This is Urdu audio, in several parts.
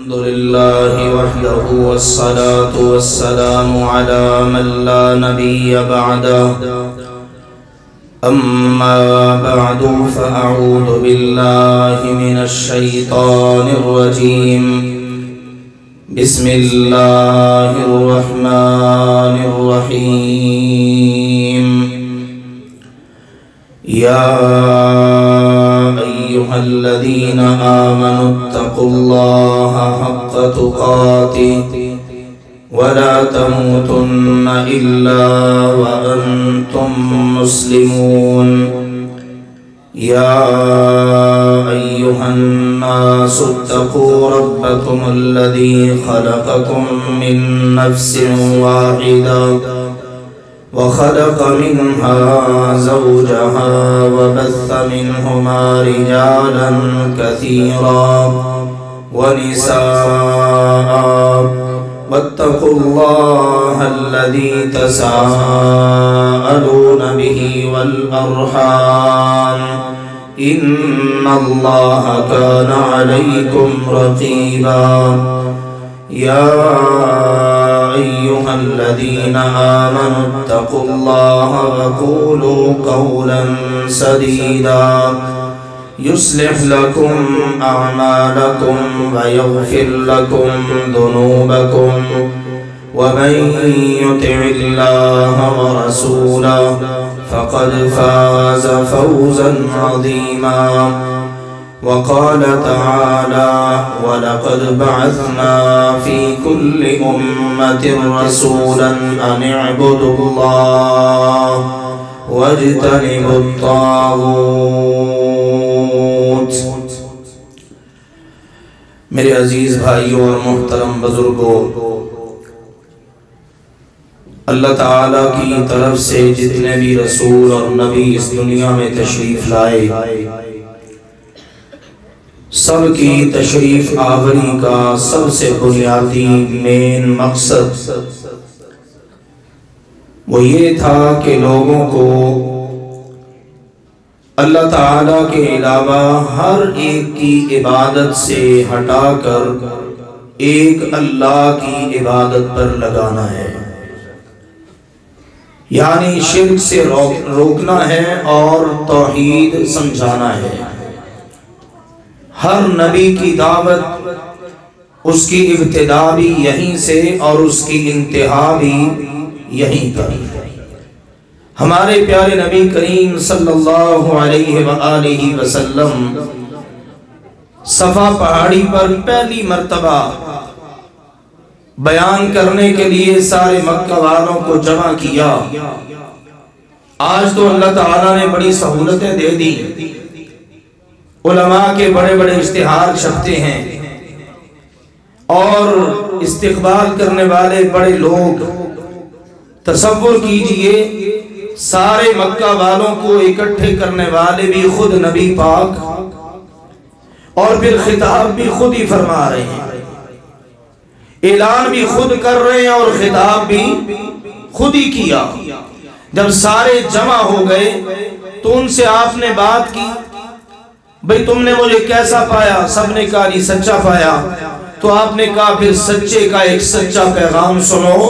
الحمد لله وحده والصلاة والسلام على من لا نبي بعده أما بعد فأعوذ بالله من الشيطان الرجيم بسم الله الرحمن الرحيم يا أيها الذين آمنوا اتقوا الله حق تقاته ولا تموتن إلا وأنتم مسلمون يا أيها الناس اتقوا ربكم الذي خلقكم من نفس واحدة وخلق منها زوجها وبث منهما رجالا كثيرا ونساء واتقوا الله الذي تساءلون به والأرحام إن الله كان عليكم رقيبا يا أيها الذين آمنوا اتقوا الله وقولوا قولا سديدا يصلح لكم أعمالكم ويغفر لكم ذنوبكم ومن يطع الله ورسوله فقد فاز فوزا عظيما وقال تعالى ولقد بعثنا في كل أمة رسولا أن اعبدوا الله واجتنبوا الطاغوت۔ میرے عزیز بھائیوں اور محترم بزرگوں، اللہ تعالیٰ کی طرف سے جتنے بھی رسول اور نبی اس دنیا میں تشریف لائے، سب کی تشریف آوری کا سب سے بنیادی مین مقصد وہ یہ تھا کہ لوگوں کو اللہ تعالیٰ کے علاوہ ہر ایک کی عبادت سے ہٹا کر ایک اللہ کی عبادت پر لگانا ہے، یعنی شرک سے روکنا ہے اور توحید سمجھانا ہے۔ ہر نبی کی دعوت اس کی ابتدا بھی یہیں سے اور اس کی انتہا بھی یہیں پر۔ ہمارے پیارے نبی کریم صلی اللہ علیہ وآلہ وسلم صفا پہاڑی پر پہلی مرتبہ بیان کرنے کے لیے سارے مکہ والوں کو جمع کیا۔ آج تو اللہ تعالیٰ نے بڑی سہولتیں دے دی، علماء کے بڑے بڑے اشتہار چھپتے ہیں اور استقبال کرنے والے بڑے لوگ۔ تصور کیجئے سارے مکہ والوں کو اکٹھے کرنے والے بھی خود نبی پاک، اور پھر خطاب بھی خود ہی فرما رہے ہیں، اعلان بھی خود کر رہے ہیں اور خطاب بھی خود ہی کیا۔ جب سارے جمع ہو گئے تو ان سے آپ نے بات کی، بھئی تم نے مجھے کیسا پایا؟ سب نے کہا نہیں سچا پایا۔ تو آپ نے کہا پھر سچے کا ایک سچا پیغام سنو،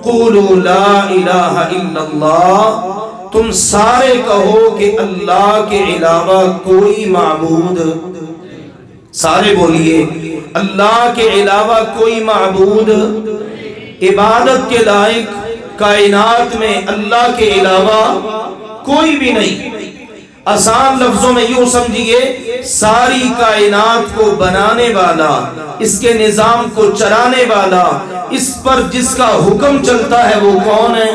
قولوا لا الہ الا اللہ، تم سارے کہو کہ اللہ کے علاوہ کوئی معبود، سارے بولیے اللہ کے علاوہ کوئی معبود عبادت کے لائق کائنات میں اللہ کے علاوہ کوئی بھی نہیں۔ آسان لفظوں میں یوں سمجھیے، ساری کائنات کو بنانے والا، اس کے نظام کو چلانے والا، اس پر جس کا حکم چلتا ہے وہ کون ہے؟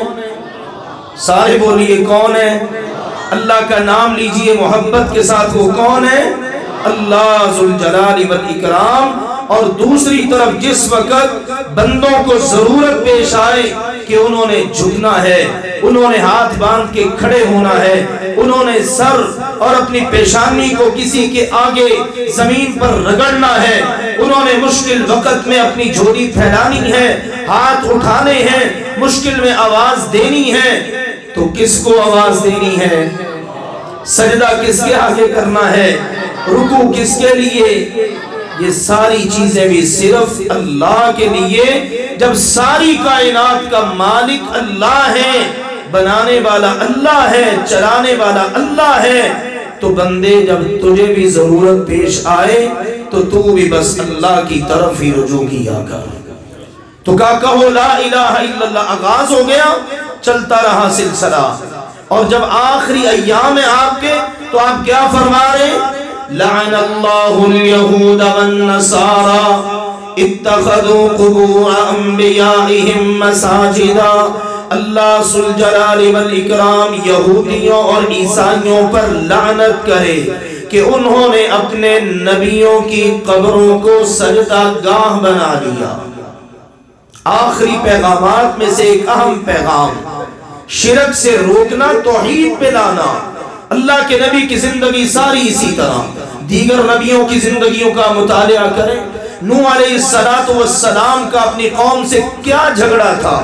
سارے بولیے کون ہے؟ اللہ کا نام لیجئے محبت کے ساتھ، وہ کون ہے؟ اللہ ذوالجلال والاکرام۔ اور دوسری طرف جس وقت بندوں کو ضرورت پیش آئے کہ انہوں نے جھکنا ہے، انہوں نے ہاتھ باندھ کے کھڑے ہونا ہے، انہوں نے سر اور اپنی پیشانی کو کسی کے آگے زمین پر رگڑنا ہے، انہوں نے مشکل وقت میں اپنی جھولی پھیلانی ہے، ہاتھ اٹھانے ہیں، مشکل میں آواز دینی ہے، تو کس کو آواز دینی ہے؟ سجدہ کس کے آگے کرنا ہے؟ رکوع کس کے لیے؟ یہ ساری چیزیں بھی صرف اللہ کے لیے. جب ساری کائنات کا مالک اللہ ہے، بنانے والا اللہ ہے، چلانے والا اللہ ہے، تو بندے جب تجھے بھی ضرورت پیش آئے تو تو بھی بس اللہ کی طرف ہی رجوع کیا کر. تو کہو لا الہ الا اللہ، آغاز ہو گیا، چلتا رہا سلسلہ. اور جب آخری ایام ہے آپ کے تو آپ کیا فرما رہے؟ لعن اللہ اليہود والنصارى اتخذوا قبور انبیائهم مساجدا. اللہ ذوالجلال والاکرام یہودیوں اور عیسائیوں پر لعنت کرے کہ انہوں نے اپنے نبیوں کی قبروں کو سجدہ گاہ بنا لیا. آخری پیغامات میں سے ایک اہم پیغام، شرک سے روکنا، توحید پہ لانا. اللہ کے نبی کی زندگی ساری اسی طرح، دیگر نبیوں کی زندگیوں کا مطالعہ کریں. نوح علیہ السلام کا اپنی قوم سے کیا جھگڑا تھا؟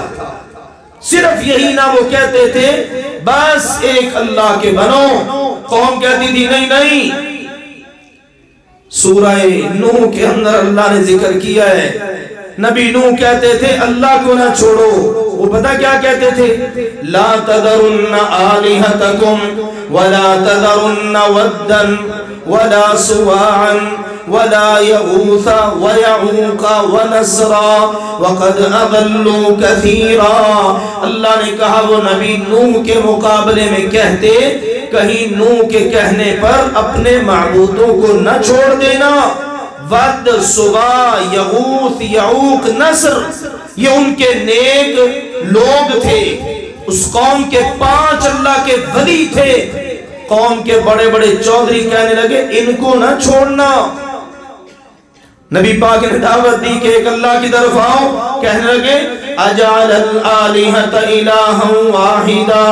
صرف یہی نہ وہ کہتے تھے بس ایک اللہ کے بنو، قوم کہتی تھی نہیں نہیں. سورہ نوح کے اندر اللہ نے ذکر کیا ہے، نبی نوح کہتے تھے اللہ کو نہ چھوڑو. وہ پتہ کیا کہتے تھے؟ لا تذرن آلہتکم ولا تذرن ودا ولا سواعا ولا يغوث ويعوق ونسرا وقد اضلوا كثيرا. اللہ نے کہا وہ نبی نوح کے مقابلے میں کہتے، کہیں نوح کے کہنے پر اپنے معبودوں کو نہ چھوڑ دینا. ود، سوا، یغوث، یعوق، نصر، یہ ان کے نیک لوگ تھے. اس قوم کے 5 اللہ کے ولی تھے. قوم کے بڑے بڑے چودھری کہنے لگے ان کو نہ چھوڑنا. نبی پاک نے دعوت دی کہ ایک اللہ کی طرف آؤ. کہنے لگے اجعل الآلہۃ الہا واحدا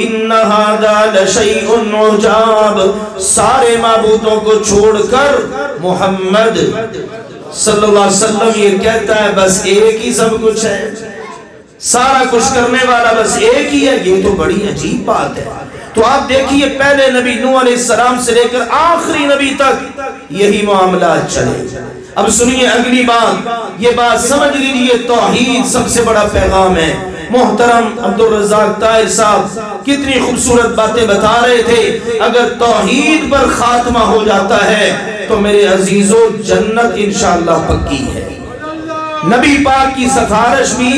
ان ھذا لشیء عجاب. سارے معبودوں کو چھوڑ کر محمد صلی اللہ علیہ وسلم یہ کہتا ہے بس ایک ہی سب کچھ ہے، سارا کچھ کرنے والا بس ایک ہی ہے. یہ تو بڑی عجیب بات ہے. تو آپ دیکھیے پہلے نبی نوح علیہ السلام سے لے کر آخری نبی تک یہی معاملات چلے. اب سنیے اگلی بات، یہ بات سمجھ لیجیے توحید سب سے بڑا پیغام ہے. محترم عبدالرزاق طاہر صاحب کتنی خوبصورت باتیں بتا رہے تھے. اگر توحید پر خاتمہ ہو جاتا ہے تو میرے عزیزو جنت انشاءاللہ پکی ہے. نبی پاک کی سفارش بھی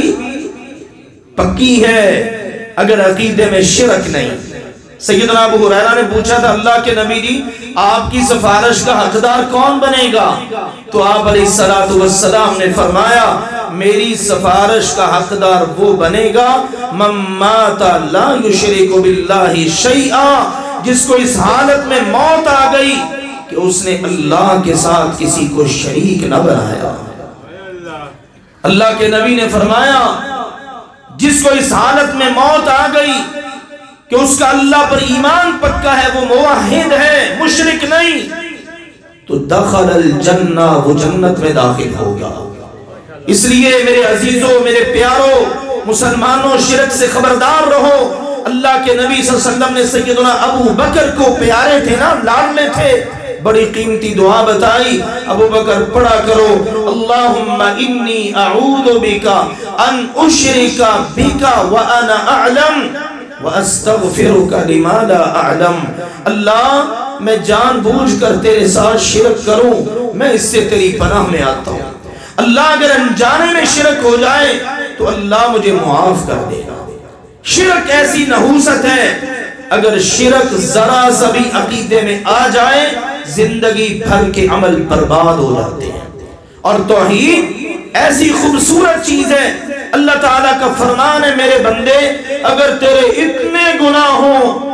پکی ہے اگر عقیدے میں شرک نہیں. سیدنا ابو ہریرہ نے پوچھا تھا اللہ کے نبی جی آپ کی سفارش کا حقدار کون بنے گا؟ تو آپ علیہ السلام نے فرمایا میری سفارش کا حقدار وہ بنے گا من مات لا یشرک باللہ شیئا، جس کو اس حالت میں موت آ گئی کہ اس نے اللہ کے ساتھ کسی کو شریک نہ بنایا. اللہ کے نبی نے فرمایا جس کو اس حالت میں موت آ گئی کہ اس کا اللہ پر ایمان پکا ہے، وہ موحد ہے، مشرک نہیں، تو دخل الجنہ، وہ جنت میں داخل ہوگا. اس لیے میرے عزیزوں، میرے پیاروں، مسلمانوں شرک سے خبردار رہو. اللہ کے نبی صلی اللہ علیہ وسلم نے سیدنا ابو بکر کو پیارے تھے نا، لاڈلے تھے، بڑی قیمتی دعا بتائی. ابو بکر پڑھا کرو اللہم انی اعوذ بکا ان اشرک بکا وانا اعلم وَأَسْتَغْفِرُكَ لِمَا لَا أَعْلَمُ. اللہ میں جان بوجھ کر تیرے ساتھ شرک کروں، میں اس سے تیری پناہ میں آتا ہوں. اللہ اگر انجانے میں شرک ہو جائے تو اللہ مجھے معاف کر دے گا. شرک ایسی نحوست ہے اگر شرک ذرا سا بھی عقیدے میں آ جائے زندگی بھر کے عمل برباد ہو جاتے ہیں. اور توحید ایسی خوبصورت چیز ہے. اللہ تعالیٰ کا فرمان ہے میرے بندے اگر تیرے اتنے گناہ ہوں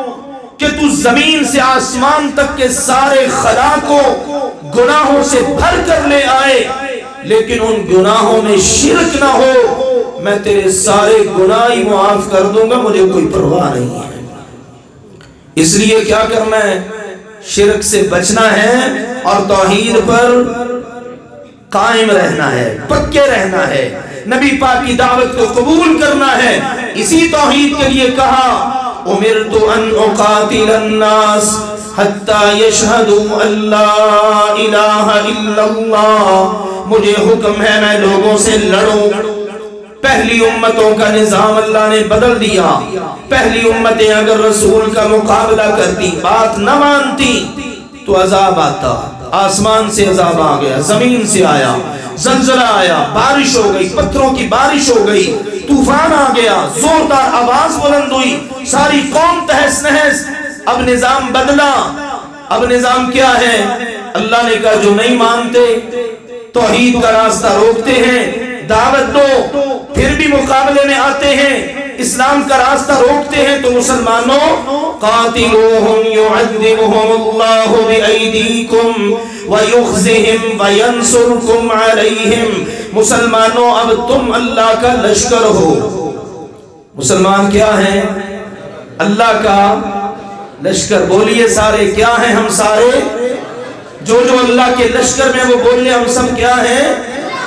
کہ تو زمین سے آسمان تک کے سارے خلا کو گناہوں سے بھر کر لے آئے لیکن ان گناہوں میں شرک نہ ہو، میں تیرے سارے گناہ ہی معاف کر دوں گا، مجھے کوئی پرواہ نہیں ہے. اس لیے کیا کرنا ہے؟ شرک سے بچنا ہے اور توحید پر قائم رہنا ہے، پکے رہنا ہے، نبی پاک کی دعوت کو قبول کرنا ہے. اسی توحید کے لیے کہا امرت ان اقاتل الناس حتی یشہدوا اللہ الہ الا اللہ، مجھے حکم ہے میں لوگوں سے لڑوں۔ پہلی امتوں کا نظام اللہ نے بدل دیا۔ پہلی امتیں اگر رسول کا مقابلہ کرتی، بات نہ مانتی تو عذاب آتا۔ آسمان سے عذاب آ گیا، زمین سے آیا، زلزلہ آیا، بارش ہو گئی، پتھروں کی بارش ہو گئی، طوفان آ گیا، زوردار آواز بلند ہوئی، ساری قوم تہس نہس۔ اب نظام بدلا۔ اب نظام کیا ہے؟ اللہ نے کہا جو نہیں مانتے، توحید کا راستہ روکتے ہیں، دعوت دو، پھر بھی مقابلے میں آتے ہیں، اسلام کا راستہ روکتے ہیں، تو مسلمانوں قاتلوہم یعذبہم اللہ بأیدیکم ویخزہم وینصرکم علیہم۔ مسلمانوں اب تم اللہ کا لشکر ہو۔ مسلمان کیا ہیں؟ اللہ کا لشکر۔ بولیے سارے کیا ہیں ہم سارے؟ جو اللہ کے لشکر میں وہ بولے ہم سب کیا ہیں؟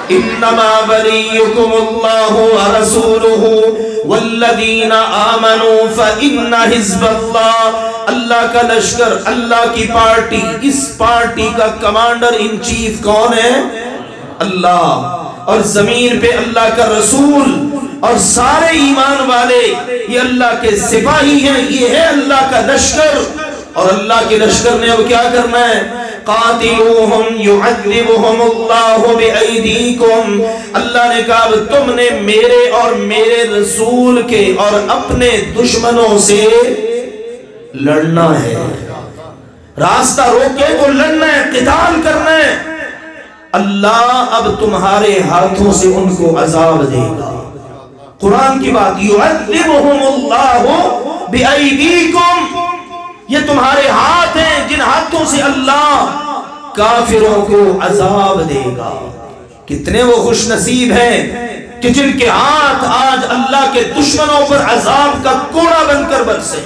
انما ولیکم اللہ ورسولہ والذین آمنوا فإن حزب اللہ۔ اللہ کا لشکر، اللہ کی پارٹی، اس پارٹی کا کمانڈر ان چیف کون ہے؟ اللہ۔ اور زمین پہ اللہ کا رسول اور سارے ایمان والے یہ اللہ کے سپاہی ہیں، یہ ہے اللہ کا لشکر۔ اور اللہ کے لشکر نے اب کیا کرنا ہے؟ قاتلوہم یعذبہم اللہ بأیدیکم۔ اللہ نے کہا اب تم نے میرے اور میرے رسول کے اور اپنے دشمنوں سے لڑنا ہے۔ راستہ روکے تو لڑنا ہے، قتال کرنا ہے۔ اللہ اب تمہارے ہاتھوں سے ان کو عذاب دے گا۔ قرآن کی بات، یعذبہم اللہ بأیدیکم، یہ تمہارے ہاتھ ہیں جن ہاتھوں سے اللہ کافروں کو عذاب دے گا۔ کتنے وہ خوش نصیب ہیں کہ جن کے ہاتھ آج اللہ کے دشمنوں پر عذاب کا کوڑا بن کر برسے،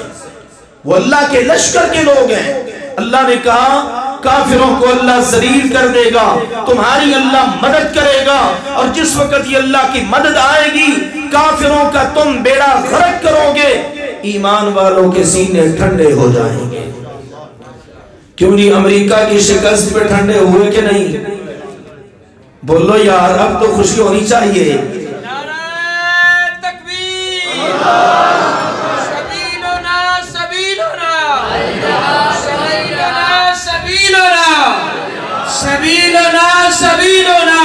وہ اللہ کے لشکر کے لوگ ہیں۔ اللہ نے کہا کافروں کو اللہ ذلیل کر دے گا، تمہاری اللہ مدد کرے گا، اور جس وقت یہ اللہ کی مدد آئے گی کافروں کا تم بیڑا غرق کرو گے، ایمان والوں کے سینے ٹھنڈے ہو جائیں گے۔ کیوں جی امریکہ کی شکست پہ ٹھنڈے ہوئے کہ نہیں؟ بولو یار اب تو خوشی ہونی چاہیے۔ نعرہ تکبیر، سبیلنا سبیلنا، سبیلنا سبیلنا، سبیلنا سبیلنا۔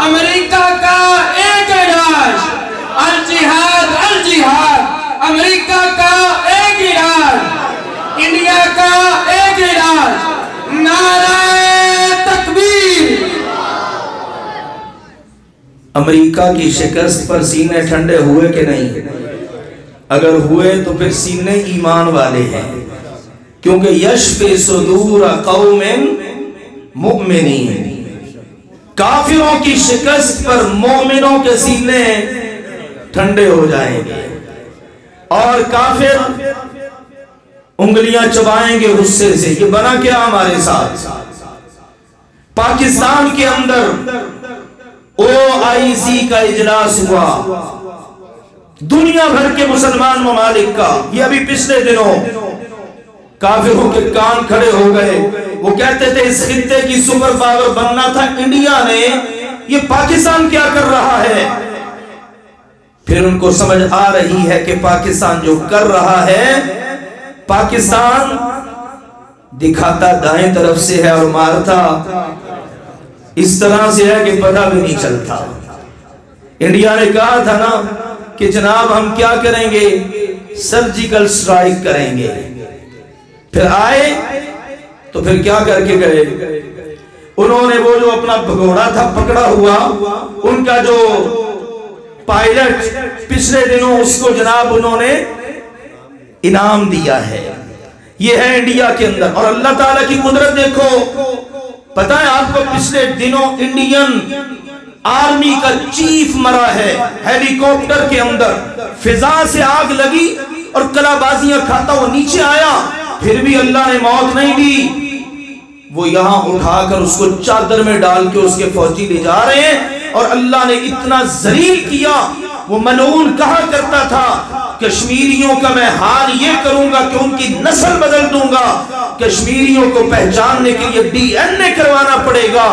امریکہ کا ایک علاج، الجہاد الجہاد۔ امریکہ کا ایک علاج، انڈیا کا ایک علاج، نعرہ تکبیر۔ امریکہ کی شکست پر سینے ٹھنڈے ہوئے کہ نہیں؟ اگر ہوئے تو پھر سینے ایمان والے ہیں، کیونکہ یشفی صدور قوم مؤمنین۔ کافروں کی شکست پر مومنوں کے سینے ٹھنڈے ہو جائیں گے، اور کافر انگلیاں چبائیں گے غصے سے۔ یہ بنا کیا ہمارے ساتھ؟ پاکستان کے اندر OIC کا اجلاس ہوا، دنیا بھر کے مسلمان ممالک کا۔ یہ ابھی پچھلے دنوں کافروں کے کان کھڑے ہو گئے، وہ کہتے تھے اس خطے کی سپر پاور بننا تھا انڈیا نے، یہ پاکستان کیا کر رہا ہے؟ پھر ان کو سمجھ آ رہی ہے کہ پاکستان جو کر رہا ہے، پاکستان دکھاتا دائیں طرف سے ہے اور مارتا اس طرح سے ہے کہ پتہ بھی نہیں چلتا۔ انڈیا نے کہا تھا نا کہ جناب ہم کیا کریں گے؟ سرجیکل سٹرائک کریں گے۔ پھر آئے تو پھر کیا کر کے گئے؟ انہوں نے وہ جو اپنا بھگوڑا تھا پکڑا ہوا، ان کا جو پائلٹ پچھلے دنوں اس کو جناب انہوں نے انعام دیا ہے۔ یہ ہے انڈیا کے اندر۔ اور اللہ تعالیٰ کی قدرت دیکھو، پتہ ہے آپ کو پچھلے دنوں انڈین آرمی کا چیف مرا ہے ہیلی کاپٹر کے اندر، فضا سے آگ لگی اور کلا بازیاں کھاتا وہ نیچے آیا، پھر بھی اللہ نے موت نہیں دی۔ وہ یہاں اٹھا کر اس کو چادر میں ڈال کے اس کے فوجی لے جا رہے ہیں، اور اللہ نے اتنا ذلیل کیا۔ وہ ملعون کہا کرتا تھا کشمیریوں کا میں حال یہ کروں گا کہ ان کی نسل بدل دوں گا، کشمیریوں کو پہچاننے کے لیے ڈی این اے کروانا پڑے گا۔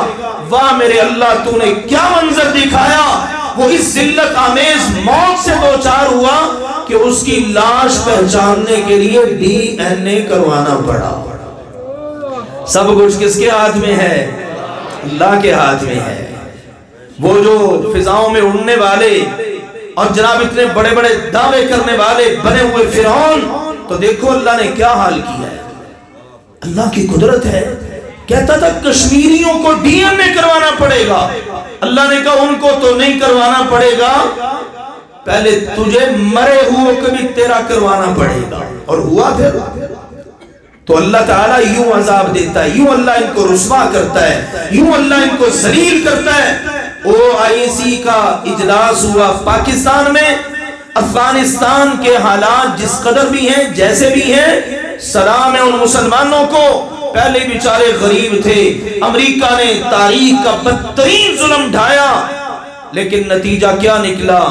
واہ میرے اللہ، تو نے کیا منظر دکھایا! وہ اس ذلت آمیز موت سے دوچار ہوا کہ اس کی لاش پہچاننے کے لیے ڈی این اے کروانا پڑا۔ سب کچھ کس کے ہاتھ میں ہے؟ اللہ کے ہاتھ میں ہے۔ وہ جو فضاؤں میں اڑنے والے اور جناب اتنے بڑے بڑے دعوے کرنے والے بنے ہوئے فرعون، تو دیکھو اللہ نے کیا حال کیا ہے۔ اللہ کی قدرت ہے، کہتا تھا کشمیریوں کو ڈی این اے کروانا پڑے گا، اللہ نے کہا ان کو تو نہیں کروانا پڑے گا، پہلے تجھے مرے ہوئے کو بھی تیرا کروانا پڑے گا۔ اور ہوا پھر تو اللہ تعالیٰ یوں عذاب دیتا ہے، یوں اللہ ان کو رسوا کرتا ہے، یوں اللہ ان کو ذلیل کرتا ہے۔ OIC کا اجلاس ہوا پاکستان میں، افغانستان کے حالات جس قدر بھی ہیں جیسے بھی ہیں، سلام ہے ان مسلمانوں کو، پہلے بیچارے غریب تھے، امریکہ نے تاریخ کا بدترین ظلم ڈھایا، لیکن نتیجہ کیا نکلا؟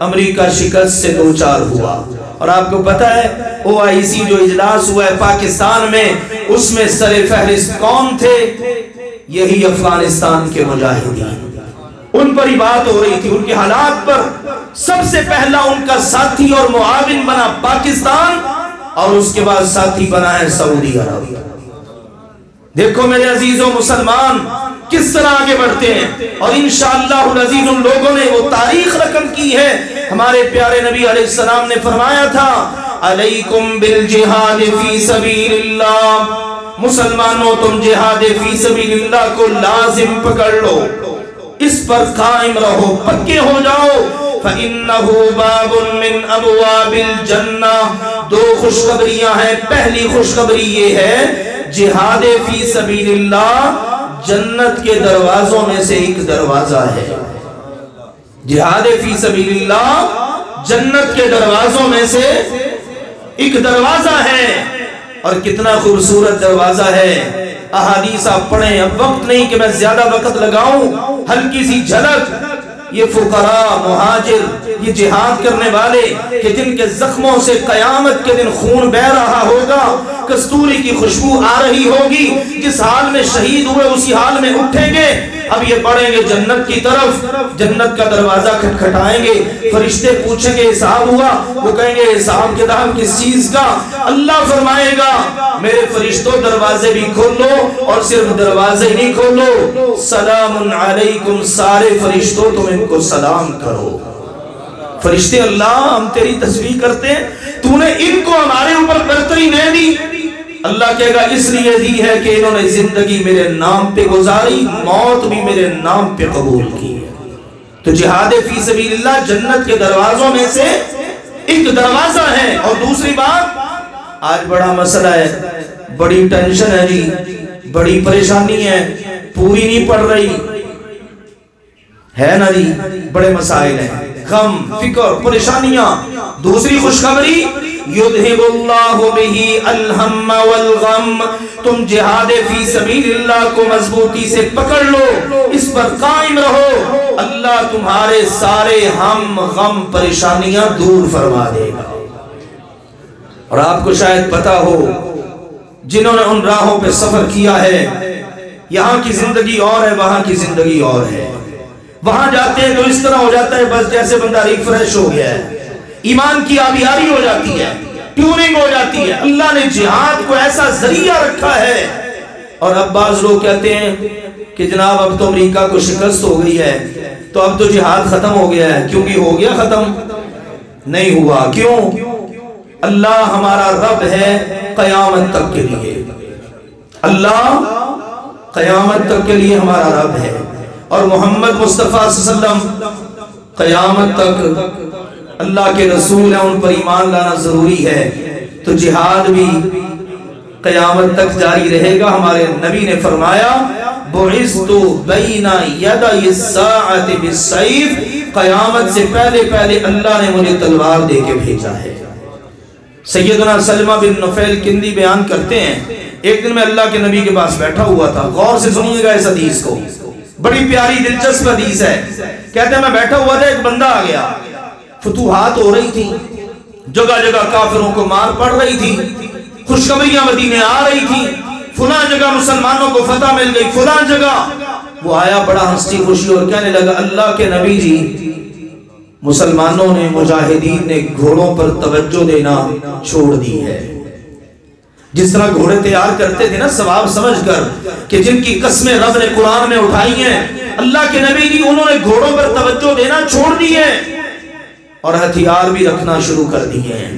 امریکہ شکست سے دوچار ہوا۔ اور آپ کو پتہ ہے OIC جو اجلاس ہوا ہے پاکستان میں، اس میں سر فہرست کون تھے؟ یہی افغانستان کے مجاہدین، ان پر ہی بات ہو رہی تھی، ان کے حالات پر۔ سب سے پہلا ان کا ساتھی اور معاون بنا پاکستان، اور اس کے بعد ساتھی بنا ہے سعودی عرب۔ دیکھو میرے عزیزوں مسلمان کس طرح آگے بڑھتے ہیں، اور انشاءاللہ العزیز ان لوگوں نے وہ تاریخ رقم کی ہے۔ ہمارے پیارے نبی علیہ السلام نے فرمایا تھا علیکم بالجہاد فی سبیل اللہ، مسلمانوں تم جہاد فی سبیل اللہ کو لازم پکڑ لو، اس پر قائم رہو، پکے ہو جاؤ۔ فَإِنَّهُ بَابٌ مِّنْ أَبْوَابِ الْجَنَّةِ، دو خوشخبریاں ہیں۔ پہلی خوشخبری یہ ہے جہاد فی سبیل اللہ جنت کے دروازوں میں سے ایک دروازہ ہے۔ جہاد فی سبیل اللہ جنت کے دروازوں میں سے ایک دروازہ ہے، اور کتنا خوبصورت دروازہ ہے۔ احادیث آپ پڑھیں، اب وقت نہیں کہ میں زیادہ وقت لگاؤں، ہلکی سی جھلک۔ یہ فقراء، مہاجر، یہ جہاد کرنے والے کہ جن کے زخموں سے قیامت کے دن خون بہ رہا ہوگا، کستوری کی خوشبو آ رہی ہوگی، جس حال میں شہید ہوئے اسی حال میں اٹھیں گے۔ اب یہ بڑھیں گے جنت کی طرف، جنت کا دروازہ کھٹکھٹائیں گے، فرشتے پوچھیں گے حساب ہوا؟ وہ کہیں گے حساب کتاب کس چیز کا؟ اللہ فرمائے گا میرے فرشتوں دروازے بھی کھول لو، اور صرف دروازے نہیں کھولو، سلام علیکم، سارے فرشتوں تم ان کو سلام کرو۔ فرشتے اللہ ہم تیری تسبیح کرتے ہیں، تو نے ان کو ہمارے اوپر برتری نہیں دی۔ اللہ کہے گا اس لیے دی ہے کہ انہوں نے زندگی میرے نام پہ گزاری، موت بھی میرے نام پہ قبول کی۔ تو جہاد فی سبیل اللہ جنت کے دروازوں میں سے ایک دروازہ ہے۔ اور دوسری بات، آج بڑا مسئلہ ہے، بڑی ٹینشن ہے جی، بڑی پریشانی ہے، پوری نہیں پڑ رہی ہے نا جی، بڑے مسائل ہیں، غم، فکر، پریشانیاں۔ دوسری خوشخبری، یذہب اللہ بہ الہم والغم، تم جہاد فی سبیل اللہ کو مضبوطی سے پکڑ لو، اس پر قائم رہو، اللہ تمہارے سارے ہم غم پریشانیاں دور فرما دے گا۔ اور آپ کو شاید پتا ہو، جنہوں نے ان راہوں پہ سفر کیا ہے، یہاں کی زندگی اور ہے، وہاں کی زندگی اور ہے۔ وہاں جاتے ہیں تو اس طرح ہو جاتا ہے بس جیسے بندہ ریفریش ہو گیا ہے، ایمان کی آبیاری ہو جاتی ہے، ٹیوننگ ہو جاتی ہے۔ اللہ نے جہاد کو ایسا ذریعہ رکھا ہے۔ اور اب بعض لوگ کہتے ہیں کہ جناب اب تو امریکہ کو شکست ہو گئی ہے، تو اب تو جہاد ختم ہو گیا ہے، کیونکہ ہو گیا ختم نہیں ہوا۔ کیوں؟ اللہ ہمارا رب ہے قیامت تک کے لیے، اللہ قیامت تک کے لیے ہمارا رب ہے، اور محمد مصطفیٰ صلی اللہ علیہ وسلم قیامت تک اللہ کے رسول ہیں، ان پر ایمان لانا ضروری ہے۔ تو جہاد بھی قیامت تک جاری رہے گا۔ ہمارے نبی نے فرمایا بعثت بین یدی الساعۃ بالسیف، قیامت سے پہلے پہلے اللہ نے مجھے تلوار دے کے بھیجا ہے۔ سیدنا سلمہ بن نفیل کندی بیان کرتے ہیں، ایک دن میں اللہ کے نبی کے پاس بیٹھا ہوا تھا، غور سے سنیے گا اس حدیث کو، بڑی پیاری دلچسپ حدیث ہے۔ کہتے ہیں میں بیٹھا ہوا تھا، ایک بندہ آ گیا، فتوحات ہو رہی تھی، جگہ جگہ کافروں کو مار پڑ رہی تھی، خوشخبریاں مدینے آ رہی تھی، فلاں جگہ مسلمانوں کو فتح مل گئی، فلاں جگہ۔ وہ آیا بڑا ہنسی خوشی اور کہنے لگا اللہ کے نبی جی، مسلمانوں نے، مجاہدین نے گھوڑوں پر توجہ دینا چھوڑ دی ہے۔ جس طرح گھوڑے تیار کرتے تھے نا ثواب سمجھ کر کہ جن کی قسمیں رب نے قرآن میں اٹھائی ہیں، اللہ کے نبی جی انہوں نے گھوڑوں پر توجہ دینا چھوڑ دی ہے اور ہتھیار بھی رکھنا شروع کر دیے ہیں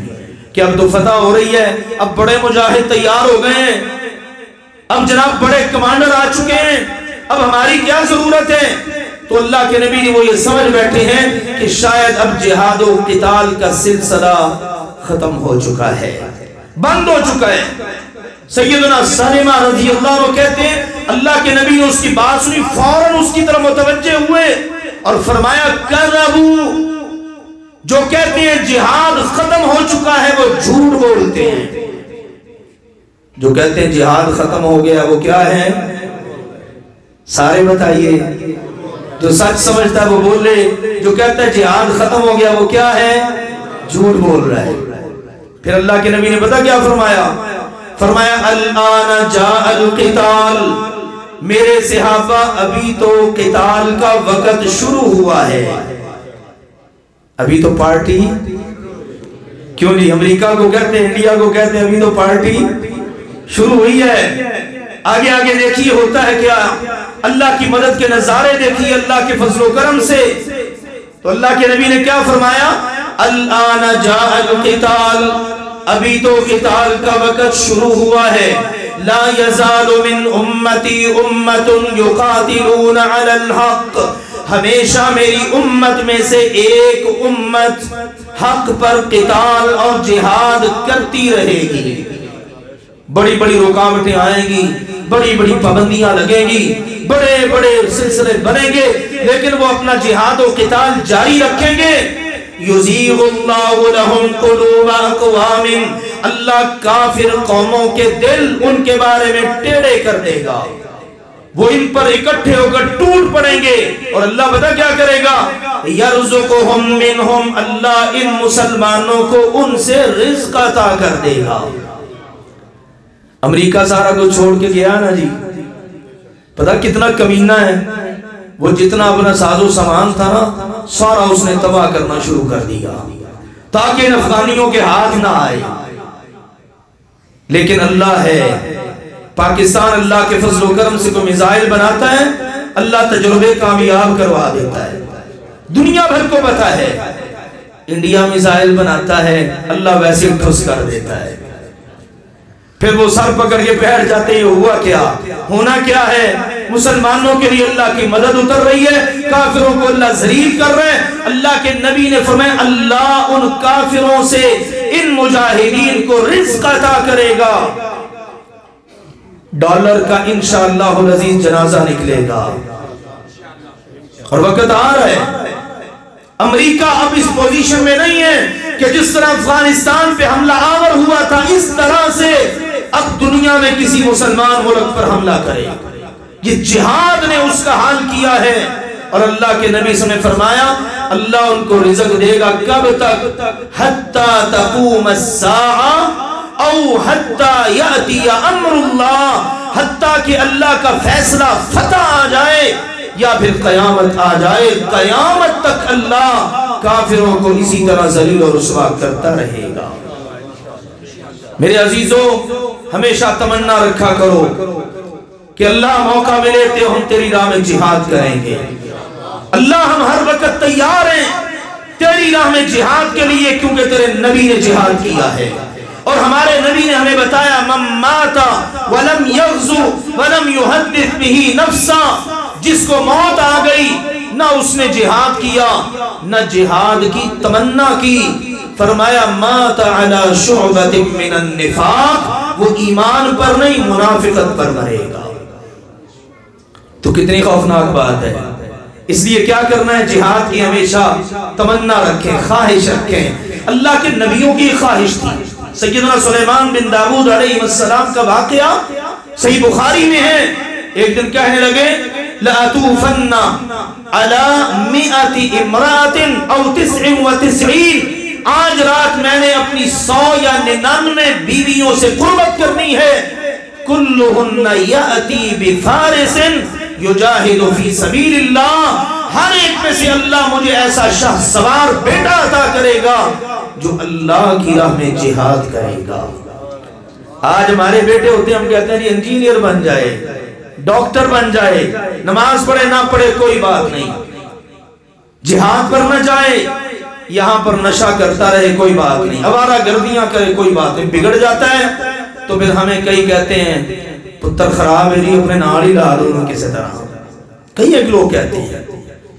کہ اب تو فتح ہو رہی ہے، اب بڑے مجاہد تیار ہو گئے ہیں، اب جناب بڑے کمانڈر آ چکے ہیں، اب ہماری کیا ضرورت ہے؟ تو اللہ کے نبی نے وہ یہ سمجھ بیٹھے ہیں کہ شاید اب جہاد و قتال کا سلسلہ ختم ہو چکا ہے، بند ہو چکا ہے۔ سیدنا سلمہ رضی اللہ عنہ کہتے ہیں اللہ کے نبی نے اس کی بات سنی، فوراً اس کی طرف متوجہ ہوئے اور فرمایا کذبوا، جو کہتے ہیں جہاد ختم ہو چکا ہے وہ جھوٹ بولتے ہیں۔ جو کہتے ہیں جہاد ختم ہو گیا وہ کیا ہے؟ سارے بتائیے، جو سچ سمجھتا ہے وہ بولے، جو کہتا ہے جہاد ختم ہو گیا وہ کیا ہے؟ جھوٹ بول رہا ہے۔ پھر اللہ کے نبی نے پتہ کیا فرمایا؟ فرمایا الآن جاء القتال، میرے صحابہ ابھی تو قتال کا وقت شروع ہوا ہے۔ ابھی تو پارٹی کیوں نہیں؟ امریکہ کو کہتے ہیں، انڈیا کو کہتے ہیں ابھی تو پارٹی شروع ہوئی ہے۔ آگے آگے دیکھیے ہوتا ہے کیا، اللہ کی مدد کے نظارے دیکھیے اللہ کے فضل و کرم سے۔ تو اللہ کے نبی نے کیا فرمایا؟ الآن جاء القتال، ابھی تو قتال کا وقت شروع ہوا ہے۔ لا يزال من امتی امت یقاتلون علی الحق، ہمیشہ میری امت میں سے ایک امت حق پر قتال اور جہاد کرتی رہے گی۔ بڑی بڑی رکاوٹیں آئیں گی، بڑی بڑی پابندیاں لگیں گی، بڑے بڑے سلسلے بنیں گے، لیکن وہ اپنا جہاد و قتال جاری رکھیں گے۔ یزیغ اللہ لہم قلوب اقوام، اللہ کافر قوموں کے دل ان کے بارے میں ٹیڑے کر دے گا، وہ ان پر اکٹھے ہو کر ٹوٹ پڑیں گے، اور اللہ پتہ کیا کرے گا؟ یرزقہم منہم، اللہ ان مسلمانوں کو ان سے رزق عطا کر دے گا۔ امریکہ سارا کو چھوڑ کے گیا نا جی، پتہ کتنا کمینہ ہے، وہ جتنا اپنا ساز و سامان تھا نا سارا اس نے تباہ کرنا شروع کر دیا تاکہ ان افغانیوں کے ہاتھ نہ آئے۔ لیکن اللہ ہے، پاکستان اللہ کے فضل و کرم سے کوئی میزائل بناتا ہے، اللہ تجربے کامیاب کروا دیتا ہے، دنیا بھر کو پتہ ہے۔ انڈیا میزائل بناتا ہے، اللہ ویسے ٹھس کر دیتا ہے، پھر وہ سر پکڑ کے بیٹھ جاتے ہیں۔ ہوا کیا؟ ہونا کیا ہے؟ مسلمانوں کے لیے اللہ کی مدد اتر رہی ہے، کافروں کو اللہ ذلیل کر رہے ہیں۔ اللہ کے نبی نے فرمایا اللہ ان کافروں سے ان مجاہدین کو رزق عطا کرے گا، ڈالر کا انشاءاللہ العزیز جنازہ نکلے گا، اور وقت آ رہا ہے۔ امریکہ اب اس پوزیشن میں نہیں ہے کہ جس طرح افغانستان پہ حملہ آور ہوا تھا اس طرح سے اب دنیا میں کسی مسلمان ملک پر حملہ کرے، یہ جہاد نے اس کا حال کیا ہے۔ اور اللہ کے نبی صلی اللہ علیہ وسلم نے فرمایا اللہ ان کو رزق دے گا کب تک؟ حتی تقوم الساعہ او حتی یأتی امر اللہ، حتیٰ کہ اللہ کا فیصلہ فتح آ جائے یا پھر قیامت آ جائے، قیامت تک اللہ کافروں کو اسی طرح ذلیل اور رسوا کرتا رہے گا۔ میرے عزیزوں، ہمیشہ تمنا رکھا کرو کہ اللہ موقع ملے تو ہم تیری راہ میں جہاد کریں گے، اللہ ہم ہر وقت تیار ہیں تیری راہ میں جہاد کے لیے، کیونکہ تیرے نبی نے جہاد کیا ہے، اور ہمارے نبی نے ہمیں بتایا من مات ولم یغزو ولم یحدث به نفسا، جس کو موت آ گئی نہ اس نے جہاد کیا نہ جہاد کی تمنا کی، فرمایا مات علی شعبۃ من النفاق، وہ ایمان پر نہیں منافقت پر مرے گا۔ تو کتنی خوفناک بات ہے۔ اس لیے کیا کرنا ہے؟ جہاد کی ہمیشہ تمنا رکھیں، خواہش رکھیں۔ اللہ کے نبیوں کی خواہش تھی۔ سیدنا سلیمان بن داؤد علیہ السلام کا واقعہ صحیح بخاری میں ہے، ایک دن کہنے لگے لَأَتُوفَنَّ عَلَى 100 امرأة أو 99، آج رات میں نے اپنی 100 یا 99 بیویوں سے قربت کرنی ہے. کلہن یاتی بفارس یجاہد فی سبیل اللہ. ہر ایک میں سے اللہ مجھے ایسا شاہ سوار بیٹا عطا کرے گا جو اللہ کی راہ میں جہاد کرے گا. آج ہمارے بیٹے ہوتے ہیں، ہم کہتے ہیں انجینئر بن جائے، ڈاکٹر بن جائے، نماز پڑھے نہ پڑھے کوئی بات نہیں، جہاد پر نہ جائے، یہاں پر نشہ کرتا رہے کوئی بات نہیں، آوارہ گردیاں کرے کوئی بات نہیں. بگڑ جاتا ہے تو پھر ہمیں کئی کہتے ہیں پتر خراب ہے جی، اپنے نال ہی لا دو کسی طرح. کئی ایک لوگ کہتے ہیں.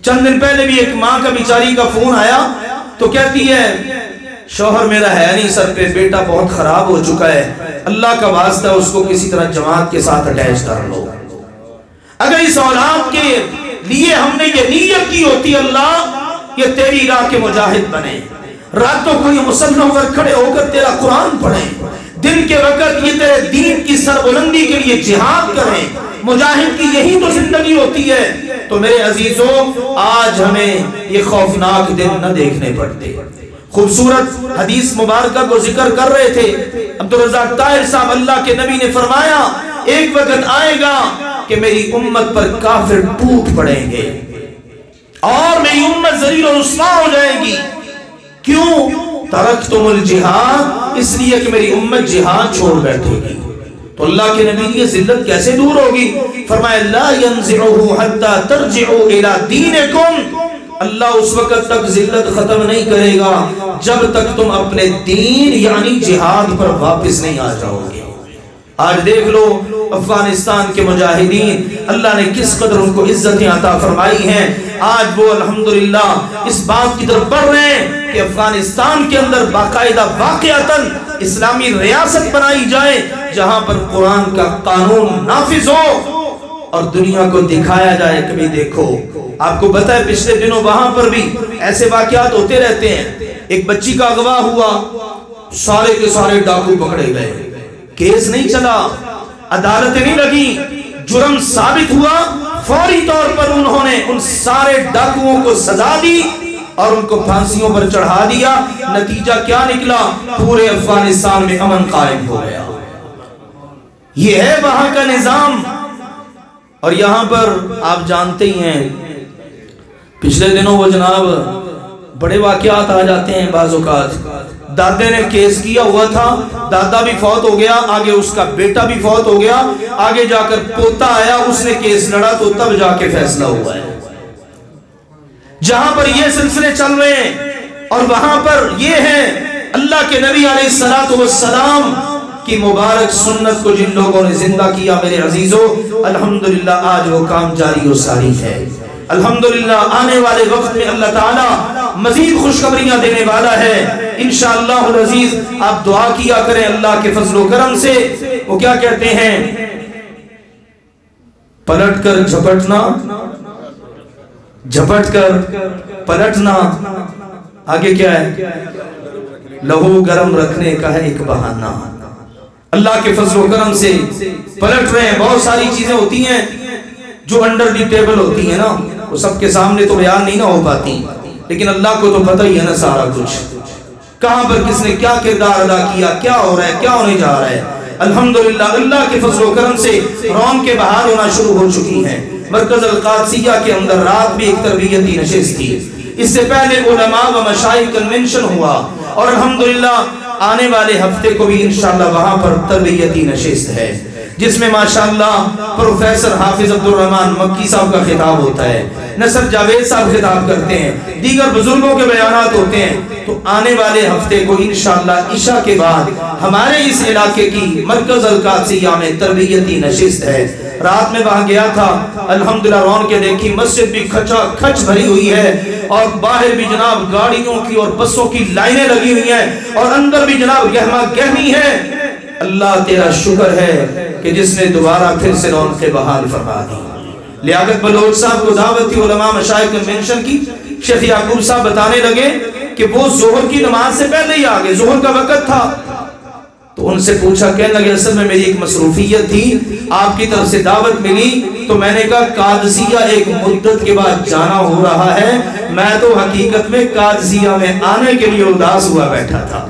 چند دن پہلے بھی ایک ماں کا بیچاری کا فون آیا تو کہتی ہے شوہر میرا ہے نہیں سر پہ، بیٹا بہت خراب ہو چکا ہے، اللہ کا واسطہ اس کو کسی طرح جماعت کے ساتھ اٹیچ کر لو. اگر اس اولاد کے لیے ہم نے یہ نیت کی ہوتی اللہ یہ تیری راہ کے مجاہد بنے، راتوں کو یہ مسلح ہو کر کھڑے ہو کر تیرا قرآن پڑھیں، دن کے وقت یہ تیرے دین کی سربلندی کے لیے جہاد کریں. مجاہد کی یہی تو زندگی ہوتی ہے. تو میرے عزیزوں آج ہمیں یہ خوفناک دن نہ دیکھنے پڑتے. خوبصورت حدیث مبارکہ کو ذکر کر رہے تھے عبدالرزاق طاہر صاحب. اللہ کے نبی نے فرمایا ایک وقت آئے گا کہ میری امت پر کافر ٹوٹ پڑیں گے اور میری امت ذلیل و رسوا ہو جائے گی. کیوں؟ ترکتم الجہاد، اس لیے کہ میری امت جہاد چھوڑ بیٹھے گی. تو اللہ کے نبی کی ذلت کیسے دور ہوگی؟ فرمایا لا ينزعه حتى ترجعوا الى دینکم. اللہ اس وقت تک ذلت ختم نہیں کرے گا جب تک تم اپنے دین یعنی جہاد پر واپس نہیں آ جاؤ گے. آج دیکھ لو افغانستان کے مجاہدین اللہ نے کس قدر ان کو عزتیں عطا فرمائی ہیں. آج وہ الحمدللہ اس بات کی طرف بڑھ رہے ہیں کہ افغانستان کے اندر باقاعدہ واقعتاً اسلامی ریاست بنائی جائے جہاں پر قرآن کا قانون نافذ ہو اور دنیا کو دکھایا جائے. کبھی دیکھو آپ کو پتہ ہے پچھلے دنوں وہاں پر بھی ایسے واقعات ہوتے رہتے ہیں. ایک بچی کا اغوا ہوا، سارے کے سارے ڈاکو پکڑے گئے، کیس نہیں چلا، عدالتیں نہیں لگی، جرم ثابت ہوا، فوری طور پر انہوں نے ان سارے ڈاکوؤں کو سزا دی اور ان کو پھانسیوں پر چڑھا دیا. نتیجہ کیا نکلا؟ پورے افغانستان میں امن قائم ہو گیا. یہ ہے وہاں کا نظام. اور یہاں پر آپ جانتے ہی ہیں پچھلے دنوں وہ جناب بڑے واقعات آ جاتے ہیں. بعض اوقات دادے نے کیس کیا ہوا تھا، دادا بھی فوت ہو گیا، آگے اس کا بیٹا بھی فوت ہو گیا، آگے جا کر پوتا آیا، اس نے کیس لڑا تو تب جا کے فیصلہ ہوا ہے. جہاں پر یہ سلسلے چل رہے ہیں اور وہاں پر یہ ہے اللہ کے نبی علیہ السلام کی مبارک سنت کو جن لوگوں نے زندہ کیا. میرے عزیزو الحمدللہ آج وہ کام جاری و ساری ہے. الحمدللہ آنے والے وقت میں اللہ تعالی مزید خوشخبریاں دینے والا ہے انشاءاللہ العزیز. آپ دعا کیا کریں اللہ کے فضل و کرم سے. وہ کیا کہتے ہیں؟ پلٹ کر جھپٹنا، جھپٹ کر پلٹنا، آگے کیا ہے؟ لہو گرم رکھنے کا ہے ایک بہانہ. اللہ کے فضل و کرم سے پلٹ رہے ہیں. بہت ساری چیزیں ہوتی ہیں جو انڈر دی ٹیبل ہوتی ہیں نا، وہ سب کے سامنے تو بیان نہیں نہ ہو پاتی، لیکن اللہ کو تو پتہ ہی ہے نا سارا کچھ، کہاں پر کس نے کیا کردار ادا کیا، کیا ہو رہا ہے، کیا ہونے جا رہا ہے. الحمدللہ اللہ کے فضل و کرم سے رونقیں بہار ہونا شروع ہو چکی ہیں. مرکز القادسیہ کے اندر رات بھی ایک تربیتی نشست تھی. اس سے پہلے علماء و مشائخ کنونشن ہوا اور الحمدللہ آنے والے ہفتے کو بھی انشاءاللہ وہاں پر تربیتی نشست ہے جس میں ماشاءاللہ پروفیسر حافظ عبدالرحمن مکی صاحب کا خطاب ہوتا ہے، نصر جاوید صاحب خطاب کرتے ہیں، دیگر بزرگوں کے بیانات ہوتے ہیں. تو آنے والے ہفتے کو انشاءاللہ عشاء کے بعد ہمارے اس علاقے کی مرکز القادسیہ میں تربیتی نشست ہے. رات میں وہاں گیا تھا، الحمدللہ رونقیں دیکھی، مسجد بھی کھچا کھچ بھری ہوئی ہے اور باہر بھی جناب گاڑیوں کی اور بسوں کی لائنیں لگی ہوئی ہیں اور اندر بھی جناب گہما گہمی ہے. اللہ تیرا شکر ہے کہ جس نے دوبارہ پھر سے رونقیں بحال فرما دی. لیاقت بلوچ صاحب کو دعوت تھی علماء مشائخ کنونشن کی. شیخ یعقوب صاحب بتانے لگے کہ وہ ظہر کی نماز سے پہلے ہی آگے، ظہر کا وقت تھا. تو ان سے پوچھا، کہنے لگے اصل میں میری ایک مصروفیت تھی، آپ کی طرف سے دعوت ملی تو میں نے کہا قادسیہ ایک مدت کے بعد جانا ہو رہا ہے، میں تو حقیقت میں قادسیہ میں آنے کے لیے اداس ہوا بیٹھا تھا،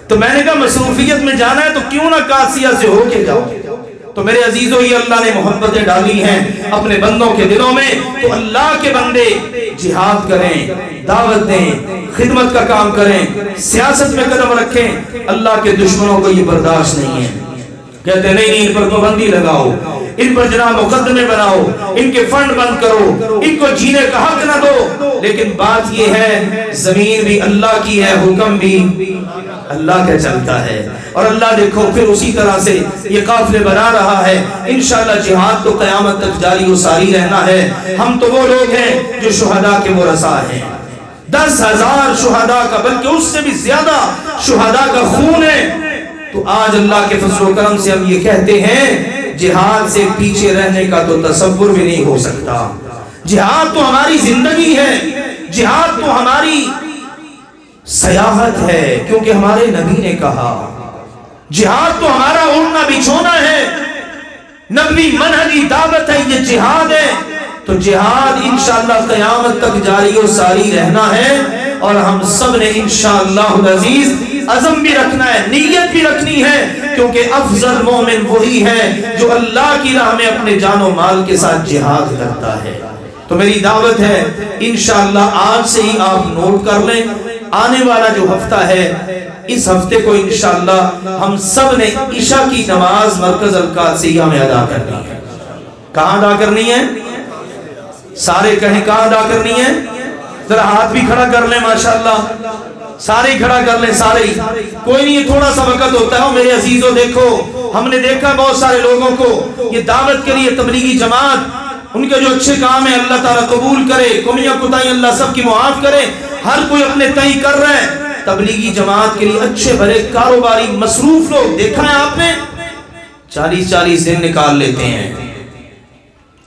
تو میں نے کہا مصروفیت میں جانا ہے تو کیوں نہ قادسیہ سے ہو کے جاؤ۔ تو میرے عزیزو یہ اللہ نے محبتیں ڈالی ہیں اپنے بندوں کے دلوں میں، تو اللہ کے بندے جہاد کریں، دعوت دیں، خدمت کا کام کریں، سیاست میں قدم رکھیں۔ اللہ کے دشمنوں کو یہ برداشت نہیں ہے، کہتے نہیں ان پر پابندی لگاؤ، ان پر جناب مقدمے بناؤ، ان کے فنڈ بند کرو، ان کو جینے کا حق نہ دو۔ لیکن بات یہ ہے زمین بھی اللہ کی ہے، حکم بھی اللہ کا چلتا ہے، اور اللہ دیکھو پھر اسی طرح سے یہ قافلے بنا رہا ہے۔ انشاءاللہ جہاد تو قیامت تک جاری و ساری رہنا ہے۔ ہم تو وہ لوگ ہیں جو شہداء کے ورثاء ہیں، 10,000 شہداء کا بلکہ اس سے بھی زیادہ شہداء کا خون ہے۔ تو آج اللہ کے فضل و کرم سے ہم یہ کہتے ہیں جہاد سے پیچھے رہنے کا تو تصور بھی نہیں ہو سکتا۔ جہاد تو ہماری زندگی ہے، جہاد تو ہماری سیاحت ہے، کیونکہ ہمارے نبی نے کہا جہاد تو ہمارا اڑنا بچھونا ہے، نبی منہجی دعوت ہے، یہ جہاد ہے۔ تو جہاد انشاءاللہ قیامت تک جاری و ساری رہنا ہے، اور ہم سب نے انشاءاللہ العزیز عزم بھی رکھنا ہے، نیت بھی رکھنی ہے، کیونکہ افضل مومن وہی ہے جو اللہ کی راہ میں اپنے جان و مال کے ساتھ جہاد کرتا ہے۔ تو میری دعوت ہے انشاءاللہ آج سے ہی آپ نوٹ کر لیں، آنے والا جو ہفتہ ہے اس ہفتے کو انشاءاللہ ہم سب نے عشاء کی نماز مرکز القادسیہ میں ادا کرنی ہے۔ کہاں ادا کرنی ہے؟ سارے کہیں کہاں ادا کرنی ہے؟ ذرا ہاتھ بھی کھڑا کر لیں، ماشاءاللہ سارے کھڑا کر لیں، سارے، کوئی نہیں، تھوڑا سا وقت ہوتا ہے۔ میرے عزیزو دیکھو ہم نے دیکھا بہت سارے لوگوں کو یہ دعوت کے لیے تبلیغی جماعت، ان کے جو اچھے کام ہیں اللہ تعالیٰ قبول کرے، کمیاں کوتاہیاں اللہ سب کی معاف کرے، ہر کوئی اپنے تئیں کر رہے ہیں۔ تبلیغی جماعت کے لیے اچھے بھلے کاروباری مصروف لوگ دیکھا ہے آپ نے، 40 دن نکال لیتے ہیں،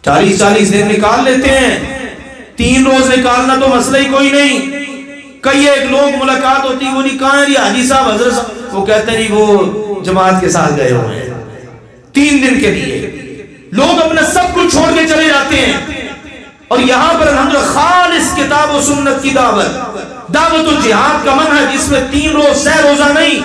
40 دن نکال لیتے ہیں، 3 روز نکالنا تو مسئلہ ہی کوئی نہیں۔ کئی ایک لوگ ملاقات ہوتی، وہ نہیں کہاں ہے حاجی صاحب، حضرت صاحب، وہ کہتے ہیں وہ جماعت کے ساتھ گئے ہوئے ہیں 3 دن کے لیے۔ لوگ اپنا سب کچھ چھوڑ کے چلے جاتے ہیں، اور یہاں پر الحمدللہ خالص کتاب و سنت کی دعوت و جہاد کا منہج، اس میں 3 روز سہ روزہ نہیں،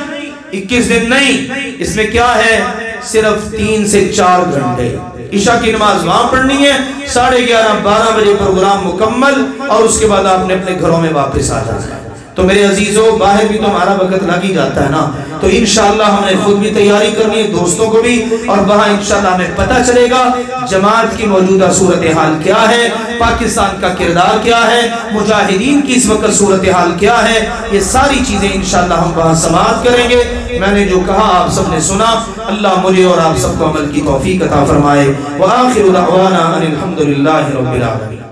21 دن نہیں، اس میں کیا ہے صرف 3 سے 4 گھنٹے۔ عشاء کی نماز وہاں پڑھنی ہے، 11:30 12 بجے پروگرام مکمل، اور اس کے بعد آپ نے اپنے گھروں میں واپس آ جانا ہے۔ تو میرے عزیزو باہر بھی تو ہمارا وقت لگ ہی جاتا ہے نا، تو انشاءاللہ ہم نے خود بھی تیاری کرنی ہے، دوستوں کو بھی، اور وہاں انشاءاللہ ہمیں پتہ چلے گا جماعت کی موجودہ صورتحال کیا ہے، پاکستان کا کردار کیا ہے، مجاہدین کی اس وقت صورتحال کیا ہے، یہ ساری چیزیں انشاءاللہ ہم وہاں سماعت کریں گے۔ میں نے جو کہا آپ سب نے سنا، اللہ مجھے اور آپ سب کو عمل کی توفیق عطا فرمائے۔ وآخر دعوانا ان الحمدللہ رب العالمین۔